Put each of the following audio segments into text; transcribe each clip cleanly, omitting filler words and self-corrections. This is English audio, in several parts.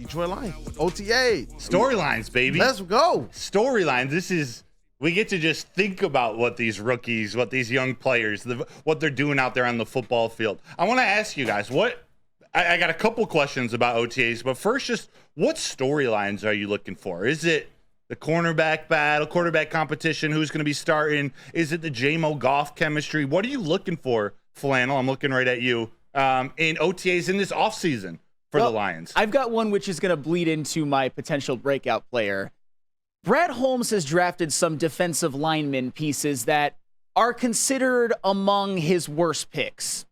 Detroit Lions. OTA. Storylines, baby. Let's go. Storylines. We get to just think about what these rookies, what these young players, what they're doing out there on the football field. I want to ask you guys, I got a couple questions about OTAs, but first, just what storylines are you looking for? Is it the cornerback battle, quarterback competition, who's going to be starting? Is it the J-Mo Goff chemistry? What are you looking for, Flannel? I'm looking right at you. In OTAs in this offseason for the Lions. I've got one which is going to bleed into my potential breakout player. Brad Holmes has drafted some defensive lineman pieces that are considered among his worst picks.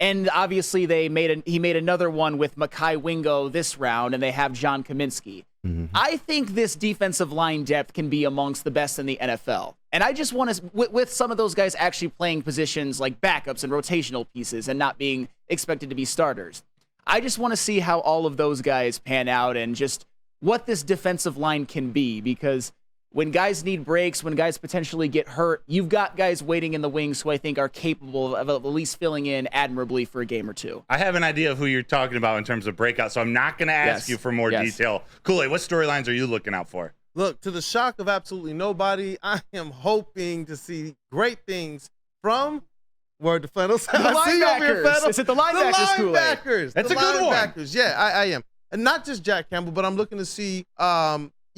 And obviously he made another one with Mekhi Wingo this round, and they have John Kaminsky. Mm-hmm. I think this defensive line depth can be amongst the best in the NFL. And I just want to, with some of those guys actually playing positions like backups and rotational pieces and not being expected to be starters, I just want to see how all of those guys pan out and just what this defensive line can be, because when guys need breaks, when guys potentially get hurt, you've got guys waiting in the wings who I think are capable of at least filling in admirably for a game or two. I have an idea of who you're talking about in terms of breakout, so I'm not going to ask you for more detail. Kool-Aid, what storylines are you looking out for? Look, to the shock of absolutely nobody, I am hoping to see great things from Word to Flannels. The linebackers. Is it the linebackers, Kool-Aid? The linebackers. That's a good one. Yeah, I am. And not just Jack Campbell, but I'm looking to see, who.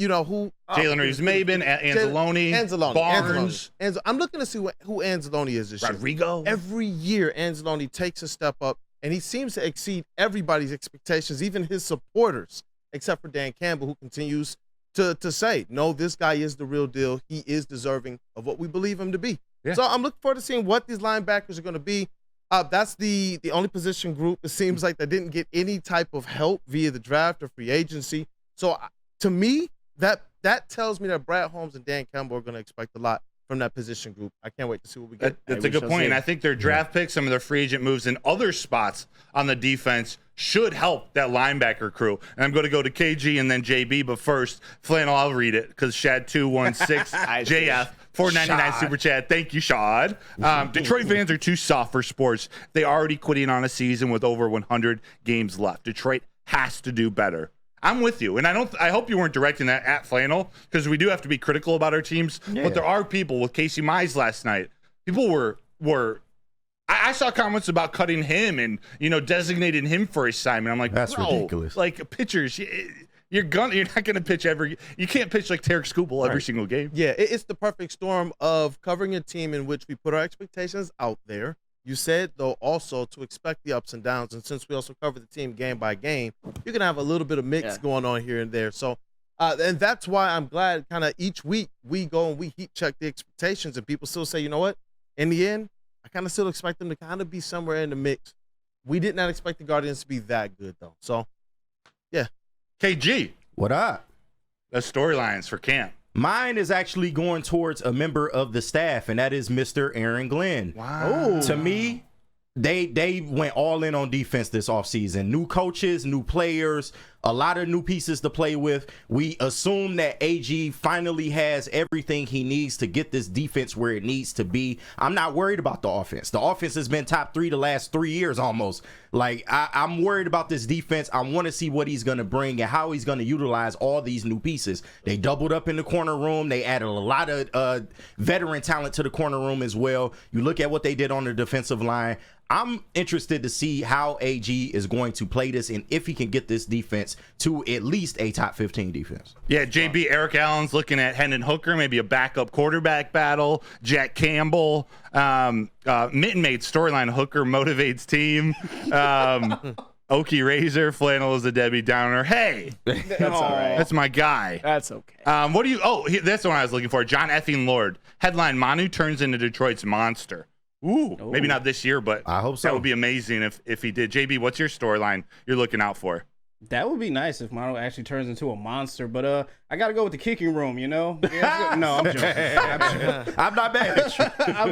Jalen Reeves-Maybin, Anzalone, Barnes. I'm looking to see who Anzalone is this year. Rodrigo. Every year, Anzalone takes a step up, and he seems to exceed everybody's expectations, even his supporters, except for Dan Campbell, who continues to say, no, this guy is the real deal. He is deserving of what we believe him to be. Yeah. So I'm looking forward to seeing what these linebackers are going to be. That's the only position group, it seems like, that didn't get any type of help via the draft or free agency. So to me, that tells me that Brad Holmes and Dan Campbell are going to expect a lot from that position group. I can't wait to see what we get. That's a good point. And I think their draft picks, some of their free agent moves in other spots on the defense should help that linebacker crew. And I'm going to go to KG and then JB, but first, Flannel, I'll read it because Shad216 JF. $4.99 super chat. Thank you, Shad. Detroit fans are too soft for sports. They already quitting on a season with over 100 games left. Detroit has to do better. I'm with you, and I hope you weren't directing that at Flannel, because we do have to be critical about our teams. Yeah. But there are people with Casey Mize last night. People were. I saw comments about cutting him and designating him for assignment. I'm like, that's ridiculous. Like pitchers. You're not gonna pitch you can't pitch like Tarek Skubal every single game. Yeah, it's the perfect storm of covering a team in which we put our expectations out there. You said, though, also to expect the ups and downs. And since we also cover the team game by game, you're going to have a little bit of mix going on here and there. So, and that's why I'm glad kind of each week we go and we heat check the expectations, and people still say, you know what? In the end, I kind of still expect them to kind of be somewhere in the mix. We did not expect the Guardians to be that good, though. So, yeah. KG. What up? The storylines for camp. Mine is actually going towards a member of the staff, and that is Mr. Aaron Glenn. Wow. To me, they went all in on defense this offseason. New coaches, new players, a lot of new pieces to play with. We assume that AG finally has everything he needs to get this defense where it needs to be. I'm not worried about the offense. The offense has been top 3 the last 3 years almost. Like, I'm worried about this defense. I want to see what he's going to bring and how he's going to utilize all these new pieces. They doubled up in the corner room. They added a lot of veteran talent to the corner room as well. You look at what they did on the defensive line. I'm interested to see how AG is going to play this and if he can get this defense to at least a top 15 defense. Yeah, JB, Eric Allen's looking at Hendon Hooker, maybe a backup quarterback battle. Jack Campbell, Mitten made storyline Hooker motivates team. Okie Razor, Flannel is a Debbie Downer. Hey, that's all right. That's my guy. That's okay. That's the one I was looking for. John Effing Lord. Headline, Manu turns into Detroit's monster. Ooh, maybe not this year, but I hope so. That would be amazing if he did. JB, what's your storyline you're looking out for? That would be nice if Manu actually turns into a monster, but I got to go with the kicking room, No, I'm joking. I'm not mad at you.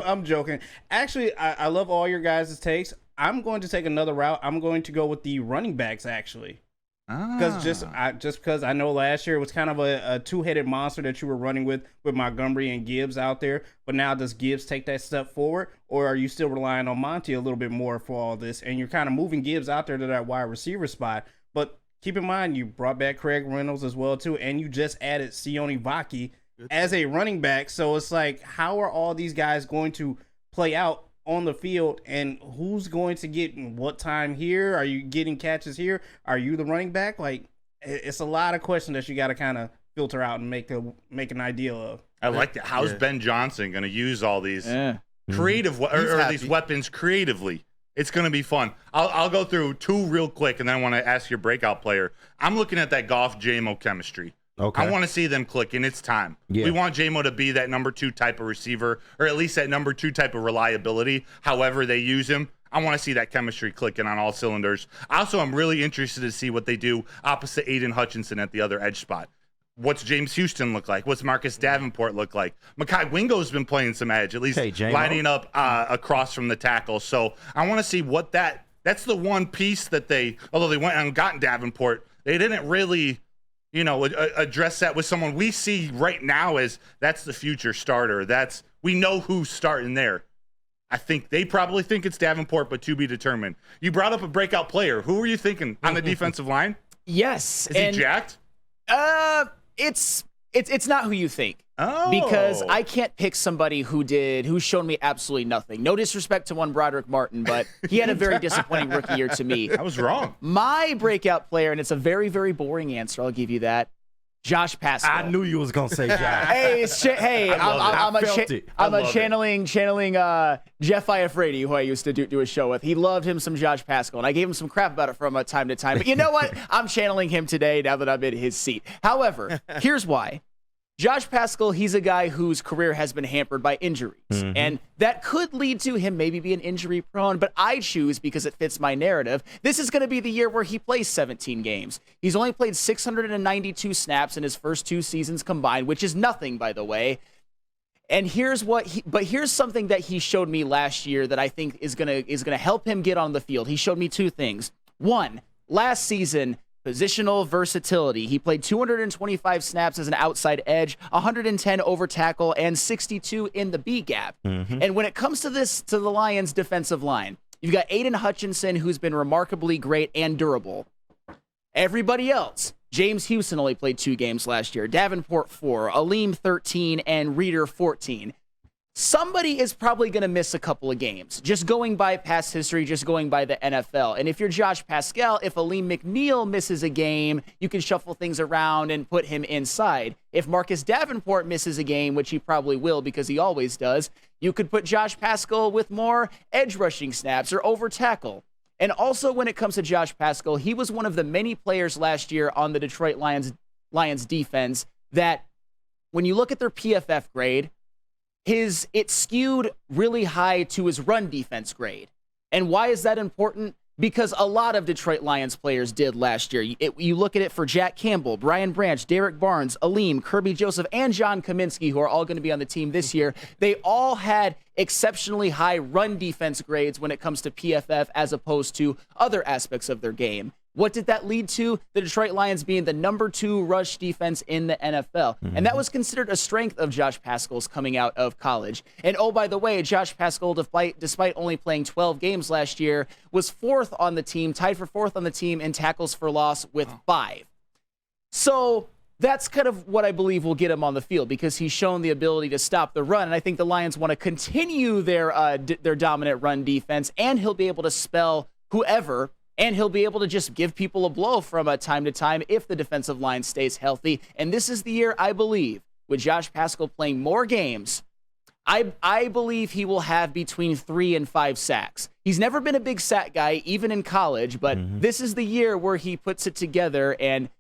I'm joking. Actually, I love all your guys' takes. I'm going to take another route. I'm going to go with the running backs, actually. Because just because I know last year it was kind of a two-headed monster that you were running with Montgomery and Gibbs out there, but now does Gibbs take that step forward, or are you still relying on Monty a little bit more for all this, and you're kind of moving Gibbs out there to that wide receiver spot, but keep in mind you brought back Craig Reynolds as well too, and you just added Sione Vaki as a running back. So it's like, how are all these guys going to play out on the field, and who's going to get what time here? Are you getting catches here? Are you the running back? Like, it's a lot of questions that you got to kind of filter out and make an idea of. I like that. How's Ben Johnson going to use all these creative or these weapons creatively? It's going to be fun. I'll go through two real quick, and then I want to ask your breakout player. I'm looking at that Goff JMO chemistry. Okay. I want to see them click, and it's time. Yeah. We want JMO to be that number 2 type of receiver, or at least that number 2 type of reliability, however they use him. I want to see that chemistry clicking on all cylinders. Also, I'm really interested to see what they do opposite Aiden Hutchinson at the other edge spot. What's James Houston look like? What's Marcus Davenport look like? Mekhi Wingo's been playing some edge, at least lining up across from the tackle. So I want to see what that's the one piece that although they went and gotten Davenport, they didn't really address that with someone we see right now as that's the future starter. We know who's starting there. I think they probably think it's Davenport, but to be determined. You brought up a breakout player. Who were you thinking on the defensive line? Yes. Is he jacked? It's not who you think. Oh. Because I can't pick somebody who's shown me absolutely nothing. No disrespect to one Broderick Martin, but he had a very disappointing rookie year to me. I was wrong. My breakout player, and it's a very, very boring answer, I'll give you that, Josh Pascal. I knew you was gonna say Josh. I'm channeling Jeff Iafredi, who I used to do a show with. He loved him some Josh Pascal, and I gave him some crap about it from time to time. But you know what? I'm channeling him today now that I'm in his seat. However, here's why. Josh Pascal, he's a guy whose career has been hampered by injuries. Mm-hmm. And that could lead to him maybe being injury prone, but I choose, because it fits my narrative, this is going to be the year where he plays 17 games. He's only played 692 snaps in his first 2 seasons combined, which is nothing, by the way. And here's something that he showed me last year that I think is gonna help him get on the field. He showed me 2 things. One, last season, positional versatility. He played 225 snaps as an outside edge, 110 over tackle, and 62 in the B gap. Mm-hmm. And when it comes to the Lions defensive line, you've got Aiden Hutchinson, who's been remarkably great and durable. Everybody else, James Houston only played 2 games last year, Davenport 4, Aleem 13, and Reeder 14. Somebody is probably going to miss a couple of games, just going by past history, just going by the NFL. And if you're Josh Pascal, if Aleem McNeil misses a game, you can shuffle things around and put him inside. If Marcus Davenport misses a game, which he probably will because he always does, you could put Josh Pascal with more edge rushing snaps or over tackle. And also when it comes to Josh Pascal, he was one of the many players last year on the Detroit Lions defense that when you look at their PFF grade, it skewed really high to his run defense grade. And why is that important? Because a lot of Detroit Lions players did last year. You look at it for Jack Campbell, Brian Branch, Derek Barnes, Aleem, Kirby Joseph, and John Kaminsky, who are all going to be on the team this year. They all had exceptionally high run defense grades when it comes to PFF as opposed to other aspects of their game. What did that lead to? The Detroit Lions being the number 2 rush defense in the NFL. Mm-hmm. And that was considered a strength of Josh Pascal's coming out of college. And oh, by the way, Josh Pascal, despite only playing 12 games last year, was 4th on the team, tied for 4th on the team in tackles for loss with 5. So that's kind of what I believe will get him on the field, because he's shown the ability to stop the run. And I think the Lions want to continue their dominant run defense, and he'll be able to spell whoever, and he'll be able to just give people a blow from time to time if the defensive line stays healthy. And this is the year, I believe, with Josh Pascal playing more games, I believe he will have between 3 and 5 sacks. He's never been a big sack guy, even in college, but this is the year where he puts it together and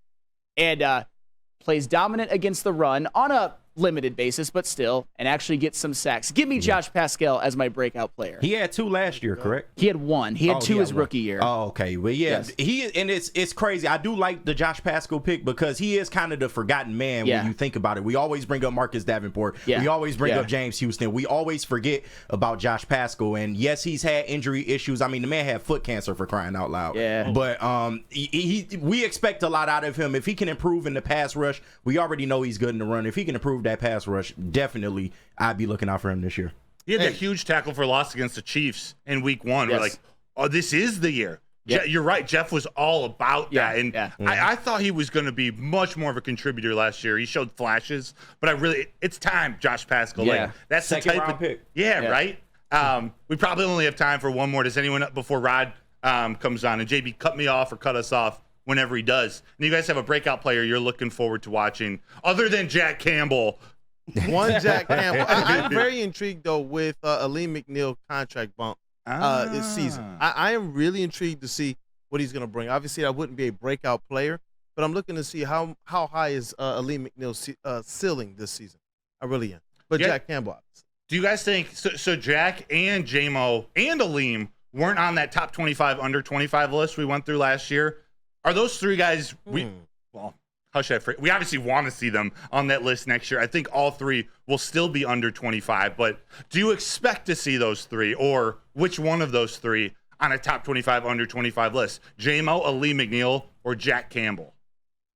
plays dominant against the run on a limited basis, but still, and actually gets some sacks. Give me Josh Pascal as my breakout player. He had 2 last year, correct? He had 1. He had 2 his rookie year. Oh, okay. Well, yeah, yes. It's crazy. I do like the Josh Pascal pick because he is kind of the forgotten man when you think about it. We always bring up Marcus Davenport. We always bring up James Houston. We always forget about Josh Pascal. And yes, he's had injury issues. I mean, the man had foot cancer, for crying out loud. Yeah. But we expect a lot out of him. If he can improve in the pass rush, we already know he's good in the run. If he can improve that pass rush, definitely I'd be looking out for him this year. He had that huge tackle for loss against the Chiefs in week 1. Yes. We're like, oh, this is the year. You're right. Jeff was all about that. And yeah. I thought he was going to be much more of a contributor last year. He showed flashes, but it's time, Josh Pascal. Yeah. Like, that's Second the type round of pick. Yeah, right? We probably only have time for one more. Does anyone, before Rod comes on, and JB, cut me off or cut us off whenever he does. And you guys have a breakout player you're looking forward to watching, other than Jack Campbell. One Jack Campbell. I'm very intrigued, though, with Aleem McNeil contract bump this season. I am really intrigued to see what he's going to bring. Obviously, I wouldn't be a breakout player, but I'm looking to see how high is Aleem McNeil's ceiling this season. I really am. But Jack Campbell, obviously. Do you guys think so? Jack and J-Mo and Aleem weren't on that top 25 under 25 list we went through last year. Are those three guys? Well, how should I phrase? We obviously want to see them on that list next year. I think all three will still be under 25. But do you expect to see those three, or which one of those three on a top 25 under 25 list? J-Mo, Aleem McNeil, or Jack Campbell?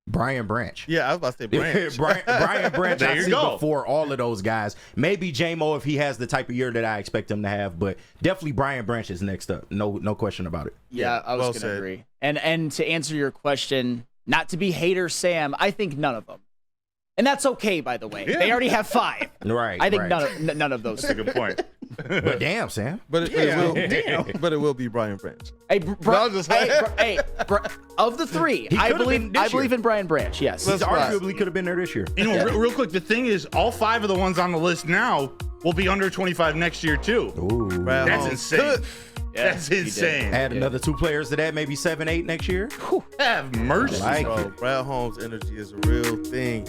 Brian Branch. Yeah, I was about to say Branch. Brian Branch, There I you see go. before all of those guys. Maybe J-Mo if he has the type of year that I expect him to have, but definitely Brian Branch is next up. No question about it. Yeah, I was well going to said. agree. And to answer your question, not to be hater Sam, I think none of them. And that's okay, by the way. Yeah. They already have 5. Right. I think right. none of those. That's a good point. But damn, Sam. But it will be Brian Branch. Hey, Hey, of the 3, He I could've been this believe year. in Brian Branch. Yes. He's arguably could have been there this year. You know, real quick, the thing is, all 5 of the ones on the list now will be under 25 next year too. Ooh. That's insane. That's he did. insane. Add another 2 players to that, maybe 7, 8 next year. Have mercy. Like Bro, Brad Holmes' energy is a real thing.